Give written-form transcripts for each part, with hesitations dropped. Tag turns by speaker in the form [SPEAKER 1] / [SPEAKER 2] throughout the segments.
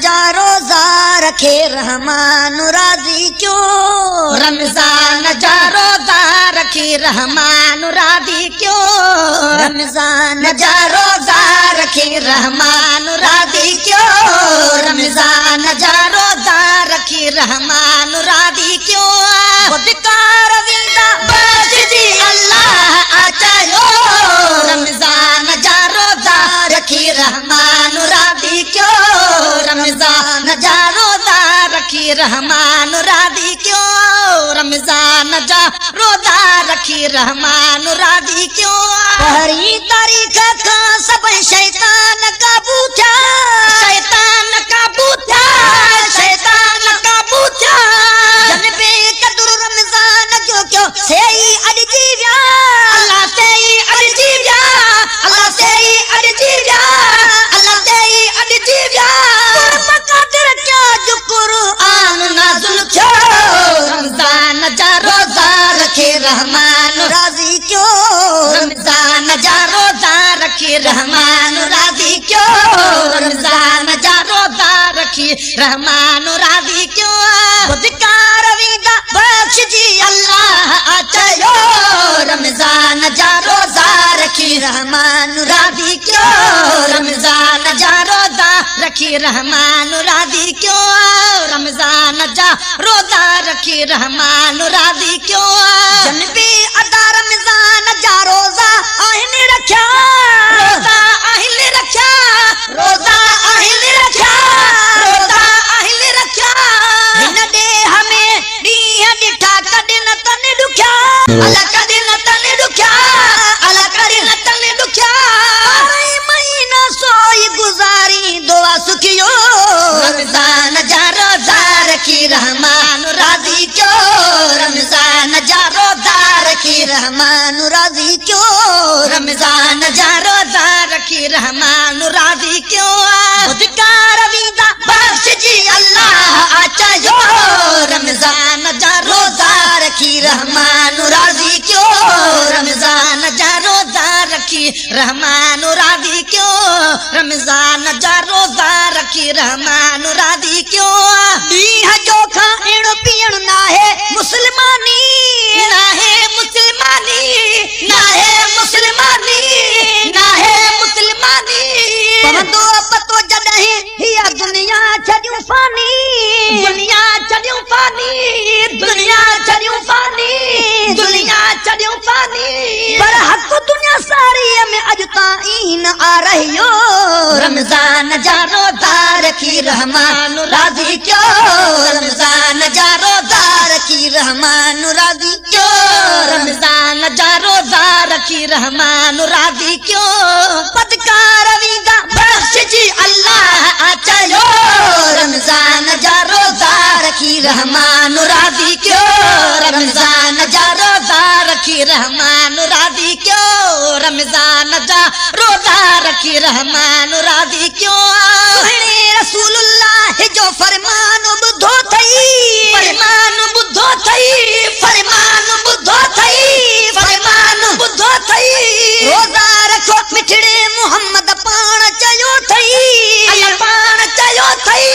[SPEAKER 1] जा रोजा रखे रहमान राजी क्यों।
[SPEAKER 2] रमजान जा रोजा रखे रहमान राजी क्यों।
[SPEAKER 1] रमजान
[SPEAKER 2] जा रोजा रखे रहमान राजी क्यों। रमजान जा रोजा रखे रहमान राजी क्यों।
[SPEAKER 1] खुदकार विंदा
[SPEAKER 2] बख्श जी अल्लाह आचायो। रमजान जा रोजा रखी रहमान राजी क्यों। रमजान जा रोजा रखी रहमान राजी क्यों। रमजान जा रोजा रखी रहमान राजी क्यों।
[SPEAKER 1] पहरी तारीख का सब शैतान का पूछा।
[SPEAKER 2] शैतान का पूछा। शैतान का पूछा।
[SPEAKER 1] जनबे कदर रमजान क्यों क्यों सेई अड़जी व्या।
[SPEAKER 2] अल्लाह सेई अड़जी व्या। अल्लाह सेई अड़जी व्या। अल्लाह सेई अड़जी व्या।
[SPEAKER 1] कदर क्या जो कुरान
[SPEAKER 2] नाज़िल थियो। रमजान जा रोजा रखे रहमान
[SPEAKER 1] राजी क्यों।
[SPEAKER 2] रमजान जा रोजा रखे रहमान राजी क्यों। रमजान जा रोजा रखे रहमान राजी क्यों।
[SPEAKER 1] खुदकार विंदा बख्श जी
[SPEAKER 2] अल्लाह आचायो। रमजान जा रोजा रखी
[SPEAKER 1] रहमान
[SPEAKER 2] राजी क्यों। रमजान जा रोजा रखी रहमान राजी क्यों। रमजान जा रोजा रखी रहमान राजी क्यों।
[SPEAKER 1] जनबे अदा रमजान जा रोजा आहिन रखा।
[SPEAKER 2] रोजा आहिल रखा। रोजा आहिल रखा। रोजा आहिल रखा।
[SPEAKER 1] हिन दे हमें ॾींहं ॾिठा कॾहिं न तन ॾुखिया।
[SPEAKER 2] अला कॾहिं न तन ॾुखिया। अला कॾहिं न तन ॾुखिया।
[SPEAKER 1] महीना सोई गुज़ारी दुआ सुखियो।
[SPEAKER 2] रमजान जा रोजा रखी रहमान राजी क्यों। रमजान जा रोजा रखी
[SPEAKER 1] रहमान राजी क्यों।
[SPEAKER 2] रमजान जा रोजा रखी रहमान राजी क्यों।
[SPEAKER 1] खुदकार विंदा
[SPEAKER 2] बख्श जी अल्लाह आचायो। रमजान जा रोजा रखी रहमान राजी क्यों। रमजान जा रोजा रखी रहमान राजी क्यों। रमजान जा रोजा रखी रहमान राजी क्यों।
[SPEAKER 1] ॾींहं जो खाइण पीअण नाहे मुस्लमानी।
[SPEAKER 2] नाहे मुसलमानी। नाहे मुसलमानी। नाहे मुसलमानी।
[SPEAKER 1] पवंदो पतो जॾहिं हीअ दुनिया छॾियूं फानी।
[SPEAKER 2] दुनिया छॾियूं फानी। दुनिया छॾियूं फानी। दुनिया छॾियूं फानी।
[SPEAKER 1] पर हक़ दुनिया सारीअ में अॼु ताईं न आ रहियो।
[SPEAKER 2] रमजान जा रोजा रखी रहमान राजी क्यों। रमजान जा रोजा रखी
[SPEAKER 1] रहमान राजी
[SPEAKER 2] क्यों। रमजान जा रोजा रखी रहमान राजी क्यों।
[SPEAKER 1] खुदकार विंदा
[SPEAKER 2] बख्श जी अल्लाह आचायो। रमजान जा रोजा रखी रहमान राजी क्यों। रमजान जा रोजा रखी रहमान राजी क्यों। रमजान जा रोजा रखी रहमान राजी क्यों।
[SPEAKER 1] रसूलुल्लाह जो फरमान ॿुधो थई।
[SPEAKER 2] फरमान ॿुधो थई। फरमान ॿुधो थई। फरमान ॿुधो थई।
[SPEAKER 1] रोज़ा रखो मिठड़े मोहम्मद पाण चयो थई।
[SPEAKER 2] अल्लाह पाण चयो थई।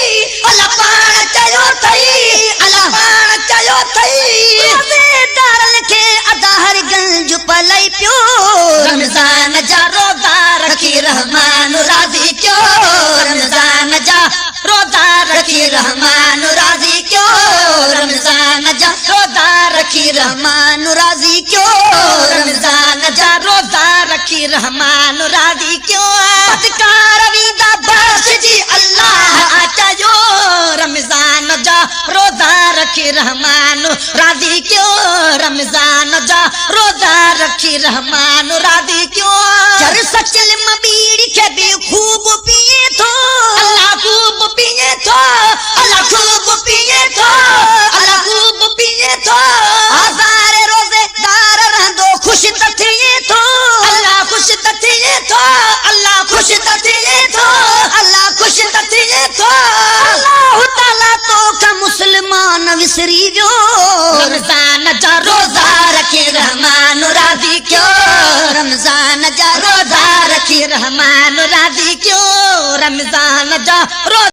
[SPEAKER 2] अल्लाह पाण चयो थई। अल्लाह पाण चयो थई।
[SPEAKER 1] रोज़ेदारनि खे अदा हर गंज पलई पियो।
[SPEAKER 2] रमजान जा रोजा रखी रहमान राजी क्यों। रमजान जा रोजा रखी रहमान राजी क्यों। रमजान जा रोजा रखी
[SPEAKER 1] रहमान राजी क्यों।
[SPEAKER 2] रमजान जा रोजा रखी रहमान राजी क्यों।
[SPEAKER 1] खुदकार विंदा
[SPEAKER 2] बख्श जी अल्लाह आचायो। रमजान जा रोजा रखी रहमान राजी क्यों। रमजान जा रोजा रखी रहमान राजी क्यों।
[SPEAKER 1] चर सचल मबीड़ी के भी खूब पिए थो।
[SPEAKER 2] अल्लाह खूब पिए थो। अल्लाह खूब पिए थो। अल्लाह खूब पिए थो।
[SPEAKER 1] हज़ारे रोज़ेदार रहंदो खुश त थिए थो।
[SPEAKER 2] अल्लाह खुश त थिए थो। अल्लाह खुश त थिए थो।
[SPEAKER 1] अल्लाह खुश
[SPEAKER 2] त थिए थो।
[SPEAKER 1] अल्लाह ताला तो का मुसलमान विसरी वियो।
[SPEAKER 2] रमजान जा रोजा रखी रहमान राजी क्यों। रमजान जा रोजा रखी रहमान राजी क्यों। रमजान जा रोजा